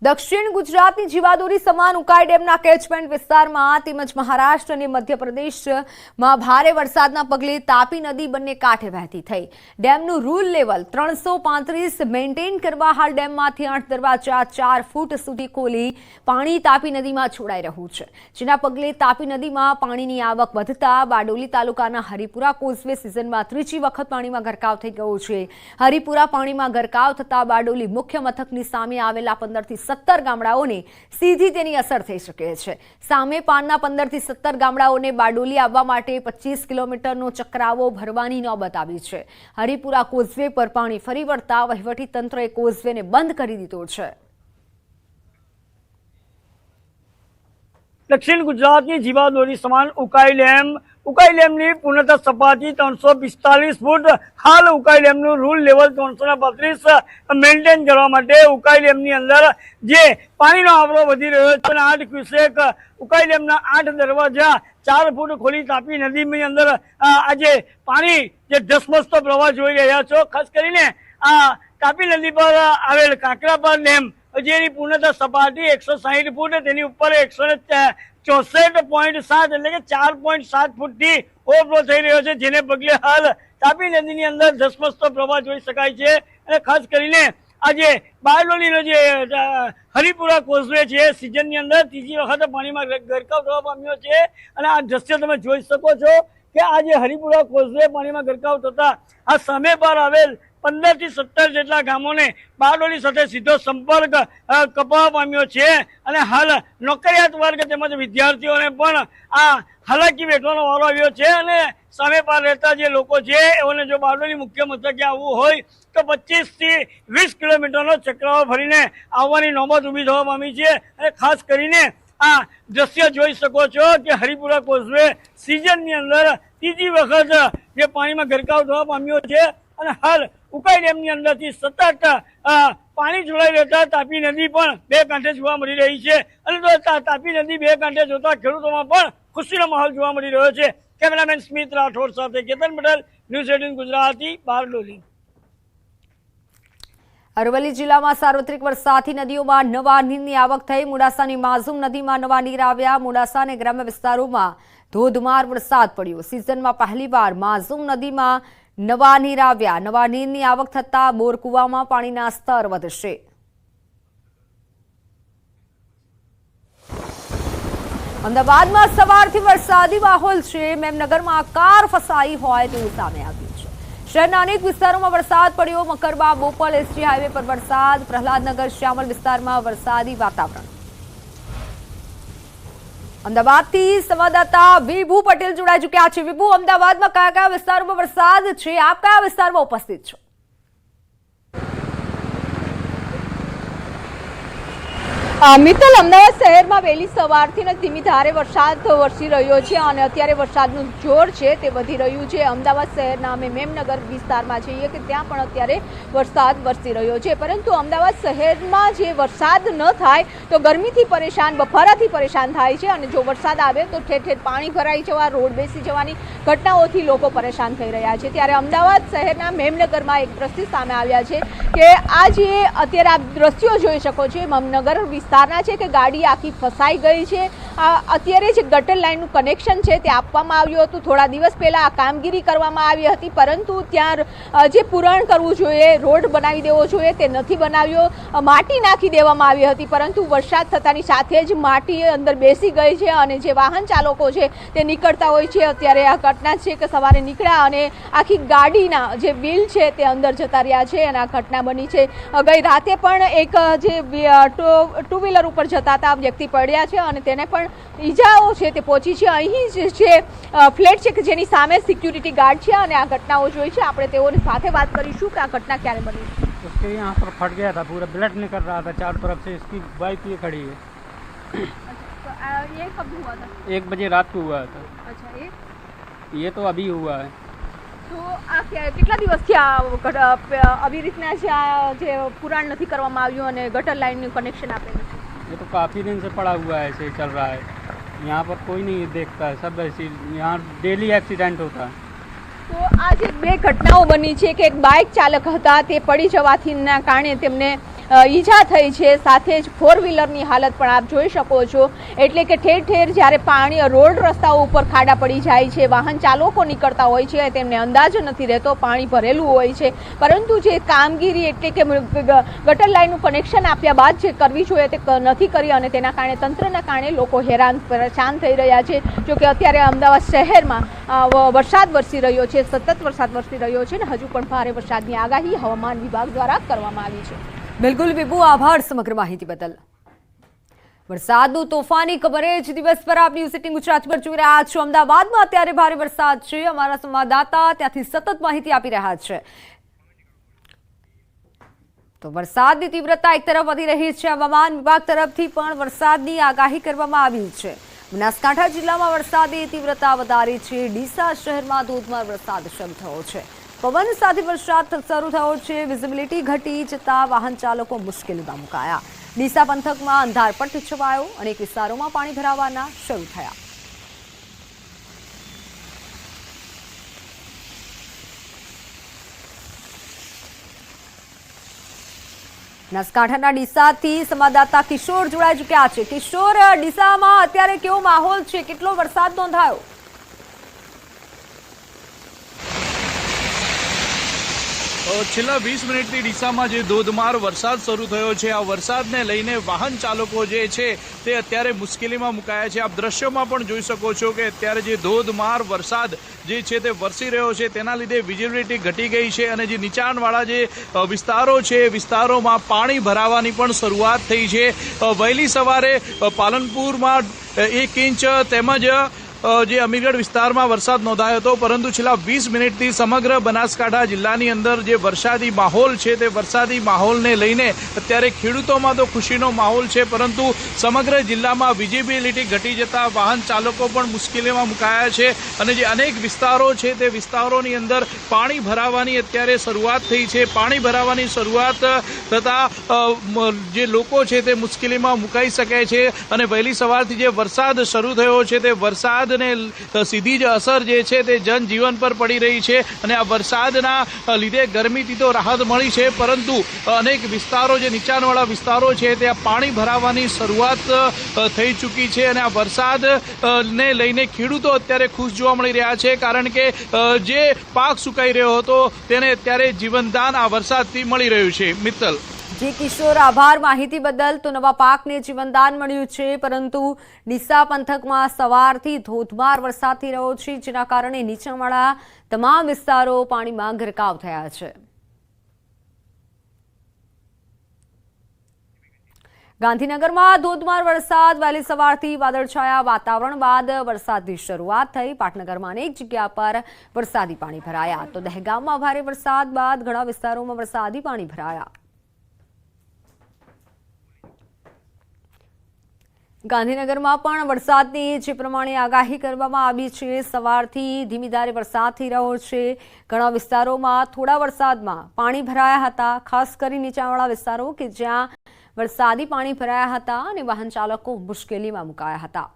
દક્ષિણ ગુજરાતની જીવાદોરી સમાન ઉકાઈ ડેમના કેચમેન્ટ વિસ્તારમાં તેમજ મહારાષ્ટ્ર અને મધ્યપ્રદેશમાં ભારે વરસાદના પગલે તાપી નદી બંને કાંઠે વહેતી થઈ। ડેમનું રૂલ લેવલ 335 મેન્ટેન કરવા હાલ ડેમમાંથી 8 દરવાજા 4 ફૂટ સુધી ખોલી પાણી તાપી નદીમાં છોડાઈ રહ્યું છે, જેના પગલે તાપી નદીમાં પાણીની આવક વધતા બારડોલી તાલુકાના હરિપુરા કોઝવે સિઝનમાં ત્રીજી વખત પાણીમાં ગરકાવ થઈ ગયો છે। હરિપુરા પાણીમાં ગરકાવ થતા બારડોલી મુખ્ય મથકની સામે આવેલા 15 થી 17 ગામડાઓને સીધી તેની અસર થઈ શકે છે। સામે પાનના 15 થી 17 ગામડાઓને બારડોલી આવવા માટે 25 કિલોમીટરનો ચક્રાવો ભરવાની નોબત આવી છે। હરિપુરા કોઝવે પર પાણી ફરી વળતા વહીવટી તંત્રએ કોઝવેને બંધ કરી દીધો છે। दक्षिण गुजरात की जीवादोरी समान उकाई डेम की पूर्णतः सपाटी 345 फूट। हाल Ukai dam rule level 332 maintain करने उकाई डेम अंदर जे पानी आवरो वधी रह्यो छे। 8 क्यूसेक उकाई डेम 8 दरवाजा 4 फूट खोली तापी नदी में अंदर आज पानी जे धसमसतो प्रवाह जोई रह्या छो। खास करीने तापी नदी पर आवेल काकरापार डेम जेनी पूर्णतः सपाटी 160 फूट तेनी उपर 164.7 એટલે કે 4.7 फूट थी ओवरफ्लो થઈ રહ્યો છે, જેને પગલે હાલ તાપી નદીની અંદર ધસમસતો પ્રવાહ જોઈ શકાય છે। અને ખાસ કરીને આજે બારડોલીનો જે હરિપુરા કોઝવે છે સિઝનની અંદર ત્રીજી વખત પાણીમાં ગરકાવ થવા પામ્યો છે। અને આ દ્રશ્ય તમે જોઈ શકો છો કે આજે હરિપુરા કોઝવે પાણીમાં ગરકાવ થતા આ સામે પર આવેલ 15 થી 17 જેટલા ગામોને બારડોલી સાથે સીધો સંપર્ક કપાવવા પામ્યો છે। અને હાલ નોકરિયાત વર્ગ તેમજ વિદ્યાર્થીઓને પણ આ હાલાકી વેઠવાનો વારો આવ્યો છે। અને સામે પાર રહેતા જે લોકો છે એઓને જો બારડોલી મુખ્ય મથકે આવવું હોય તો 25 થી 20 કિલોમીટરનો ચક્રાવો ફરીને આવવાની નોબત ઊભી થવા પામી છે। અને ખાસ કરીને આ દ્રશ્ય જોઈ શકો છો કે હરિપુરા કોઝવે સિઝનની અંદર ત્રીજી વખત જે પાણીમાં ગરકાવ થવા પામ્યો છે। અને હાલ ઉકાઈ ડેમની અંદરથી સતત પાણી જોડાઈ રહેતા તાપી નદી પણ બે કાંઠે જોવા મળી રહી છે। અને તાપી નદી બે કાંઠે જોતા ખેડૂતોમાં પણ ખુશીનો માહોલ જોવા મળી રહ્યો છે। કેમેરામેન સ્મિત રાઠોડ સાથે કેતન પટેલ, ન્યૂઝ 18 ગુજરાતી, બારડોલી। અરવલ્લી જિલ્લામાં સાર્વત્રિક વરસાદથી નદીઓમાં નવા નીરની આવક થઈ। મોડાસાની માઝૂમ નદીમાં નવા નીર આવ્યા। મોડાસા અને ગ્રામ્ય વિસ્તારોમાં ધોધમાર વરસાદ પડ્યો। સિઝનમાં પહેલીવાર માઝૂમ નદીમાં નવા નીર આવ્યા। નવા નીરની આવક થતા બોરકુવામાં પાણીના સ્તર વધશે। અમદાવાદમાં સવારથી વરસાદી માહોલ છે। મેમનગરમાં કાર ફસાઈ હોય તેવું સામે આવ્યું છે। શહેરના અનેક વિસ્તારોમાં વરસાદ પડ્યો। મકરબા બોપલ એસટી હાઈવે પર વરસાદ। પ્રહલાદનગર શ્યામલ વિસ્તારમાં વરસાદી વાતાવરણ। અમદાવાદથી સંવાદદાતા વિભુ પટેલ જોડાઈ ચૂક્યા છે। વિભુ, અમદાવાદમાં કયા કયા વિસ્તારોમાં વરસાદ છે? આપ કયા વિસ્તારમાં ઉપસ્થિત છો? મિત્તલ, અમદાવાદ શહેરમાં વહેલી સવારથી ધીમી ધારે વરસાદ વરસી રહ્યો છે અને અત્યારે વરસાદનું જોર છે તે વધી રહ્યું છે। અમદાવાદ શહેરના અમે મેમનગર વિસ્તારમાં છીએ કે ત્યાં પણ અત્યારે વરસાદ વરસી રહ્યો છે। પરંતુ અમદાવાદ શહેરમાં જે વરસાદ ન થાય તો ગરમીથી પરેશાન, બફારાથી પરેશાન થાય છે અને જો વરસાદ આવે તો ઠેર ઠેર પાણી ભરાઈ જવા, રોડ બેસી જવાની ઘટનાઓથી લોકો પરેશાન થઈ રહ્યા છે। ત્યારે અમદાવાદ શહેરના મેમનગરમાં એક દ્રશ્ય સામે આવ્યા છે કે આ જે અત્યારે આપ દ્રશ્યો જોઈ શકો છો મેમનગર વિસ્તારના છે કે ગાડી આખી ફસાઈ ગઈ છે। અત્યારે જે ગટર લાઇનનું કનેક્શન છે તે આપવામાં આવ્યું હતું। થોડા દિવસ પહેલાં આ કામગીરી કરવામાં આવી હતી, પરંતુ ત્યાં જે પૂરણ કરવું જોઈએ, રોડ બનાવી દેવો જોઈએ તે નથી બનાવ્યો। માટી નાખી દેવામાં આવી હતી, પરંતુ વરસાદ થતાની સાથે જ માટી અંદર બેસી ગઈ છે અને જે વાહન ચાલકો છે તે નીકળતા હોય છે। અત્યારે આ ઘટના છે કે સવારે નીકળ્યા અને આખી ગાડીના જે વ્હીલ છે તે અંદર જતા રહ્યા છે અને આ ઘટના બની છે। ગઈ રાતે પણ એક જે ટુ વ્હીલર ઉપર જતા હતા વ્યક્તિ પડ્યા છે અને તેને પણ ઈજાઓ છે તે પહોંચી છે। અહીં જે ફ્લેટ છે કે જેની સામે સિક્યુરિટી ગાર્ડ છે અને આ ઘટનાઓ જોઈ છે। આપણે તેઓની સાથે વાત કરીશું કે આ ઘટના ક્યારે બની। उसके यहाँ पर फट गया था, पूरा ब्लड निकल रहा था चारों तरफ से। इसकी बाइक ये खड़ी है। ये कब हुआ था? 1 बजे रात को हुआ था। अच्छा, ये तो अभी हुआ है। તો આ કેટલા દિવસથી આ આવી રીતના છે આ જે પુરાણ નથી કરવામાં આવ્યું અને ગટર લાઇનનું કનેક્શન આપેલું છે? ये तो काफ़ी दिन से पड़ा हुआ है, ऐसे ही चल रहा है। यहाँ पर कोई नहीं देखता है, सब ऐसे यहाँ डेली एक्सीडेंट होता है। તો આ જે બે ઘટનાઓ બની છે કે એક બાઇક ચાલક હતા તે પડી જવાથી કારણે તેમને ઈજા થઈ છે, સાથે જ 4 વ્હીલરની હાલત પણ આપ જોઈ શકો છો। એટલે કે ઠેર ઠેર જ્યારે પાણી રોડ રસ્તાઓ ઉપર ખાડા પડી જાય છે, વાહન ચાલકો નીકળતા હોય છે, તેમને અંદાજ નથી રહેતો, પાણી ભરેલું હોય છે, પરંતુ જે કામગીરી એટલે કે ગટર લાઇનનું કનેક્શન આપ્યા બાદ જે કરવી જોઈએ તે નથી કરી અને તેના કારણે તંત્રના કારણે લોકો હેરાન પરેશાન થઈ રહ્યા છે। જો કે અત્યારે અમદાવાદ શહેરમાં વરસાદ વરસી રહ્યો છે, સતત વરસાદ વરસી રહ્યો છે અને હજુ પણ ભારે વરસાદની આગાહી હવામાન વિભાગ દ્વારા કરવામાં આવી છે। બિલકુલ વિભુ, આભાર સમગ્ર માહિતી બદલ। વરસાદનું તોફાની કવરેજ દિવસ પર આપ ન્યૂઝ 18 ગુજરાત પર જોઈ રહ્યા છો। અમદાવાદમાં અત્યારે ભારે વરસાદ છે, અમારા સંવાદદાતા ત્યાંથી સતત માહિતી આપી રહ્યા છે। તો વરસાદની તીવ્રતા એક તરફ વધી રહી છે, હવામાન વિભાગ તરફથી પણ વરસાદની આગાહી કરવામાં આવી છે। બનાસકાંઠા જિલ્લામાં વરસાદની તીવ્રતા વધારી છે, ડીસા શહેરમાં ધોધમાર વરસાદ શરૂ થયો છે, પવન સાથે વરસાદ શરૂ થયો છે, વિઝિબિલિટી ઘટી જતા વાહન ચાલકો મુશ્કેલીમાં મુકાયા। ડીસા પંથકમાં અંધારપટ છવાયો, અનેક વિસ્તારોમાં પાણી ભરાવાના શરૂ થયા। બનાસકાંઠાના ડીસાથી સંવાદદાતા કિશોર જોડાઈ ચૂક્યા છે। કિશોર, ડીસામાં અત્યારે કેવો માહોલ છે, કેટલો વરસાદ નોંધાયો? છેલ્લા 20 મિનિટથી ડીસામાં જે ધોધમાર વરસાદ શરૂ થયો છે, આ વરસાદને લઈને વાહન ચાલકો જે છે તે અત્યારે મુશ્કેલીમાં મુકાયા છે। આપ દ્રશ્યોમાં પણ જોઈ શકો છો કે અત્યારે જે ધોધમાર વરસાદ જે છે તે વરસી રહ્યો છે, તેના લીધે વિઝિબિલિટી ઘટી ગઈ છે અને જે નીચાણવાળા જે વિસ્તારો છે એ વિસ્તારોમાં પાણી ભરાવાની પણ શરૂઆત થઈ છે। વહેલી સવારે પાલનપુરમાં 1 ઇંચ તેમજ જે અમીરગઢ વિસ્તારમાં વરસાદ નોંધાયો હતો, પરંતુ છેલ્લા 20 મિનિટથી સમગ્ર બનાસકાંઠા જિલ્લાની અંદર જે વરસાદી માહોલ છે તે વરસાદી માહોલને લઈને અત્યારે ખેડૂતોમાં તો ખુશીનો માહોલ છે, પરંતુ સમગ્ર જિલ્લામાં વિઝિબિલિટી ઘટી જતા વાહન ચાલકો પણ મુશ્કેલીમાં મુકાયા છે અને જે અનેક વિસ્તારો છે તે વિસ્તારોની અંદર પાણી ભરાવાની અત્યારે શરૂઆત થઈ છે। પાણી ભરાવાની શરૂઆત થતાં જે લોકો છે તે મુશ્કેલીમાં મુકાઈ શકે છે અને વહેલી સવારથી જે વરસાદ શરૂ થયો છે તે વરસાદ સીધી જ અસર જે છે તે જનજીવન પર પડી રહી છે અને આ વરસાદના લીધે ગરમીથી તો રાહત મળી છે, પરંતુ અનેક વિસ્તારો જે નીચાણવાળા વિસ્તારો છે ત્યાં પાણી ભરાવાની શરૂઆત થઈ ચૂકી છે અને આ વરસાદને લઈને ખેડૂતો અત્યારે ખુશ જોવા મળી રહ્યા છે, કારણ કે જે પાક સુકાઈ રહ્યો હતો તેને અત્યારે જીવનદાન આ વરસાદથી મળી રહ્યું છે। મિત્તલ। જી કિશોર, આભાર માહિતી બદલ। તો નવા પાકને જીવનદાન મળ્યું છે, પરંતુ ડીસા પંથકમાં સવારથી ધોધમાર વરસાદ થઈ રહ્યો છે, જેના કારણે નીચાણવાળા તમામ વિસ્તારો પાણીમાં ગરકાવ થયા છે। ગાંધીનગરમાં ધોધમાર વરસાદ, વહેલી સવારથી વાદળછાયા વાતાવરણ બાદ વરસાદની શરૂઆત થઈ। પાટનગરમાં અનેક જગ્યા પર વરસાદી પાણી ભરાયા, તો દહેગામમાં ભારે વરસાદ બાદ ઘણા વિસ્તારોમાં વરસાદી પાણી ભરાયા। ગાંધીનગરમાં પણ વરસાદની જે પ્રમાણે આગાહી કરવામાં આવી છે, સવારથી ધીમી ધારે વરસાદ થઈ રહ્યો છે, ઘણા વિસ્તારોમાં થોડા વરસાદમાં પાણી ભરાયા હતા, ખાસ કરી નીચાણવાળા વિસ્તારો કે જ્યાં વરસાદી પાણી ભરાયા હતા અને વાહન ચાલકો મુશ્કેલીમાં મુકાયા હતા।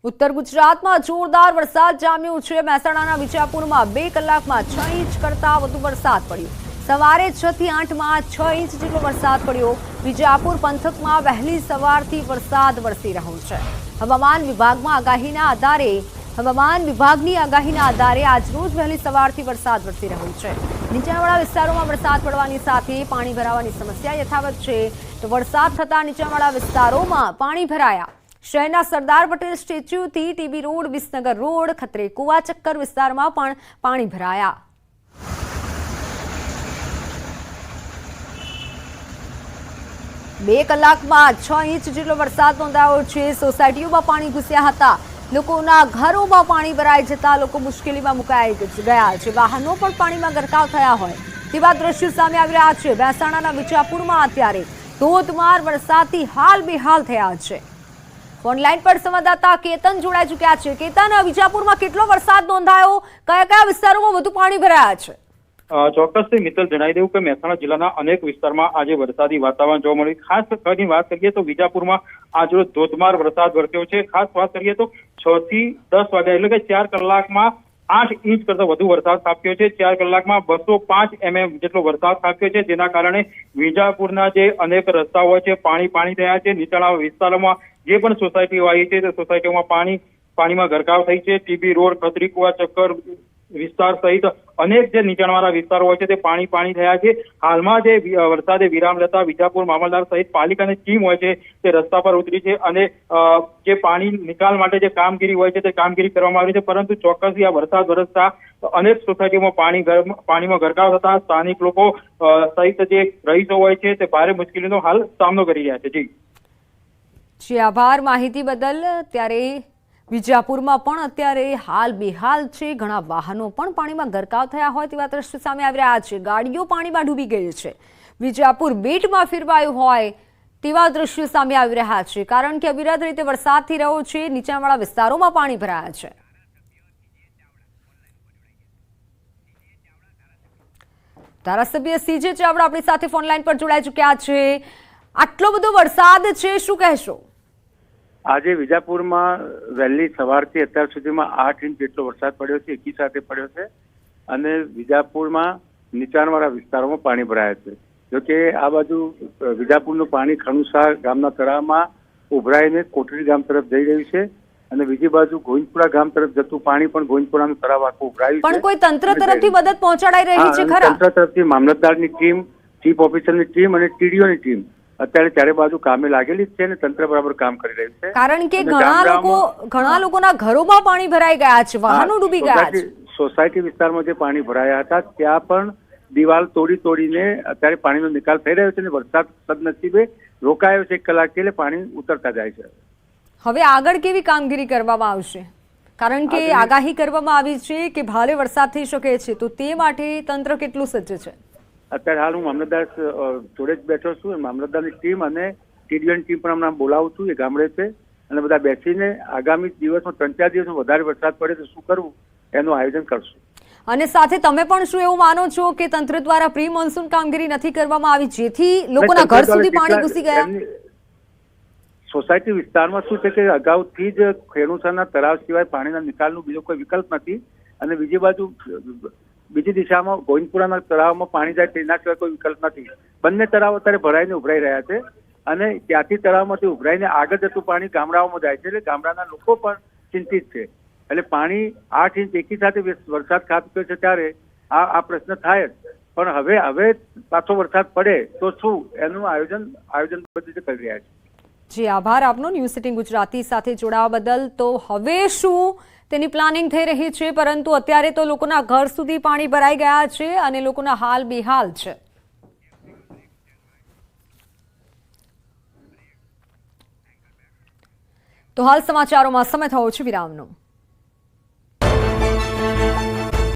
ઉત્તર ગુજરાતમાં જોરદાર વરસાદ જામ્યો છે। મહેસાણાના વિજાપુરમાં 2 કલાકમાં 6 ઇંચ કરતાં વધુ વરસાદ પડ્યો। સવારે 6 થી 8માં 6 ઇંચ જેટલો વરસાદ પડ્યો। વિજાપુર પંથકમાં વહેલી સવારથી વરસાદ વરસી રહ્યો છે। હવામાન વિભાગની આગાહીના આધારે આજરોજ વહેલી સવારથી વરસાદ વરસી રહ્યો છે। નીચાણવાળા વિસ્તારોમાં વરસાદ પડવાની સાથે પાણી ભરાવાની સમસ્યા યથાવત છે, તો વરસાદ થતાં નીચાણવાળા વિસ્તારોમાં પાણી ભરાયા। શહેરના સરદાર પટેલ સ્ટેચ્યુથી ટીબી રોડ, વિસનગર રોડ, ખત્રે કુવા ચક્કર વિસ્તારમાં પણ પાણી ભરાયા। બે કલાકમાં 6 ઇંચ જેટલો વરસાદ નોંધાયો છે। સોસાયટીઓમાં પાણી ઘૂસ્યા હતા, લોકોના ઘરોમાં પાણી ભરાઈ જતા લોકો મુશ્કેલીમાં મુકાઈ ગયા છે। વાહનો પણ પાણીમાં ગરકાવ થયા હોય તેવા દ્રશ્યો સામે આવી રહ્યા છે। મહેસાણાના વિજાપુરમાં અત્યારે ધોધમાર વરસાદથી હાલ બેહાલ થયા છે। ઓનલાઈન પર સંવાદદાતા કેતન જોડાઈ ચૂક્યા છે। કેતન, વિજાપુરમાં કેટલો વરસાદ નોંધાયો, કયા કયા વિસ્તારોમાં વધુ પાણી ભરાયા છે? ચોક્કસથી મિત્તલ જણાવી દઉં કે મહેસાણા જિલ્લાના અનેક વિસ્તારમાં આજે વરસાદી વાતાવરણ જોવા મળ્યું. ખાસ કરીને વાત કરીએ તો વિજાપુરમાં આજરોજ ધોધમાર વરસાદ વરસ્યો છે. ખાસ વાત કરીએ તો 6 થી 10 વાગ્યા એટલે કે 4 કલાકમાં 8 ઇંચ કરતા વધુ વરસાદ ખાબક્યો છે. 4 કલાકમાં 205 mm જેટલો વરસાદ ખાબક્યો છે, જેના કારણે વિજાપુરના જે અનેક રસ્તાઓ છે પાણી થયા છે. નીચાણવાળા વિસ્તારોમાં જે પણ સોસાયટીઓ આવી છે તે સોસાયટીઓમાં પાણીમાં ગરકાવ થઈ છે. ટીબી રોડ, ખત્રીકુવા, ચક્કર વિસ્તાર સહિત અનેક જે નીચાણવાળા વિસ્તારો હોય છે તે પાણી થયા છે. હાલમાં જે વરસાદે વિરામ લેતા વિજાપુર મામલતદાર સહિત પાલિકાની ટીમ હોય છે તે રસ્તા પર ઉતરી છે અને જે પાણી નિકાલ માટે જે કામગીરી હોય છે તે કામગીરી કરવામાં આવી છે. પરંતુ ચોક્કસથી આ વરસાદ વરસતા અનેક સોસાયટીઓમાં પાણીમાં ગરકાવ થતા સ્થાનિક લોકો સહિત જે રહીશો હોય છે તે ભારે મુશ્કેલીનો હાલ સામનો કરી રહ્યા છે. જી આભાર માહિતી બદલ. ત્યારે વિજાપુરમાં પણ અત્યારે હાલ બેહાલ છે. ઘણા વાહનો પણ પાણીમાં ગરકાવ થયા હોય તેવા દ્રશ્યો સામે આવી રહ્યા છે. ગાડીઓ પાણીમાં ડૂબી ગઈ છે. વિજાપુર બેટમાં ફેરવાયું હોય તેવા દ્રશ્યો સામે આવી રહ્યા છે, કારણ કે અવિરત રીતે વરસાદ થઈ રહ્યો છે. નીચાણવાળા વિસ્તારોમાં પાણી ભરાયા છે. ધારાસભ્ય સીજે ચાવડા આપણી સાથે ફોન લાઈન પર જોડાઈ ચૂક્યા છે. આટલો બધો વરસાદ છે, શું કહેશો? આજે વિજાપુરમાં વહેલી સવારથી અત્યાર સુધીમાં 8 ઇંચ જેટલો વરસાદ પડ્યો છે, એકી સાથે પડ્યો છે અને વિજાપુરમાં નીચાણવાળા વિસ્તારોમાં પાણી ભરાયા છે. જોકે આ બાજુ વિજાપુરનું પાણી ખણુસા ગામના તળાવમાં ઉભરાઈને કોટડી ગામ તરફ જઈ રહ્યું છે અને બીજી બાજુ ગોવિંદપુરા ગામ તરફ જતું પાણી પણ ગોવિંદપુરાનું તળાવ આખું ઉભરાયું છે. પણ કોઈ તંત્ર તરફથી મદદ પહોંચાડાઈ રહી છે ખરા? તંત્ર તરફથી મામલતદારની ટીમ, ચીફ ઓફિસરની ટીમ અને ટીડીઓની ટીમ અત્યારે ચારે બાજુ કામે લાગેલી જ છે અને તંત્ર બરાબર કામ કરી રહ્યું છે. કારણ કે ઘણા લોકોના ઘરોમાં પાણી ભરાઈ ગયા છે, વાહનો ડૂબી ગયા છે. સોસાયટી વિસ્તારમાં જે પાણી ભરાયા હતા ત્યાં પણ દિવાલ તોડીને અત્યારે પાણીનો નિકાલ થઈ રહ્યો છે અને વરસાદ સદનસીબે રોકાયો છે 1 કલાક એટલે પાણી ઉતરતા જાય છે. હવે આગળ કેવી કામગીરી કરવામાં આવશે? કારણ કે આગાહી કરવામાં આવી છે કે ભારે વરસાદ થઈ શકે છે, તો તે માટે તંત્ર કેટલું સજ્જ છે? અત્યારે હાલ હું મામલતદાર જોડે જ બેઠો છું. મામલતદારની ટીમ અને ટીડીઓની ટીમ પણ હમણાં બોલાવું છું, એ ગામડે છે અને બધા બેસીને આગામી દિવસમાં 3-4 દિવસમાં વધારે વરસાદ પડે તો શું કરવું એનું આયોજન કરશું. અને સાથે તમે પણ શું એવું માનો છો કે તંત્ર દ્વારા પ્રી મોન્સૂન કામગીરી નથી કરવામાં આવી, જેથી લોકોના ઘર સુધી પાણી ઘૂસી ગયા? સોસાયટી વિસ્તારમાં શું છે કે અગાઉથી જ ખેડૂતોના તળાવ સિવાય પાણીના નિકાલનો બીજો કોઈ વિકલ્પ નથી અને બીજી દિશામાં ગોવિંદપુરાના તળાવમાં પાણી જાય તેના સિવાય કોઈ વિકલ્પ નથી. બંને તળાવ અત્યારે ભરાઈને ઉભરાઈ રહ્યા છે અને ત્યાંથી તળાવમાંથી ઉભરાઈને આગળ જતું પાણી ગામડાઓમાં જાય છે એટલે ગામડાના લોકો પણ ચિંતિત છે. એટલે પાણી 8 ઇંચ એકી સાથે વરસાદ ખાબક્યો છે ત્યારે આ પ્રશ્ન થાય જ. પણ હવે પાછો વરસાદ પડે તો શું એનું આયોજન બધી રીતે કરી રહ્યા છે. જી આભાર આપનો ન્યૂઝ 18 ગુજરાતી સાથે જોડાવા બદલ. તો હવે શું તેની પ્લાનિંગ થઈ રહી છે, પરંતુ અત્યારે તો લોકોના ઘર સુધી પાણી ભરાઈ ગયા છે અને લોકોના હાલ બેહાલ છે. તો હાલ સમાચારોમાં સમય થયો છે વિરામનો.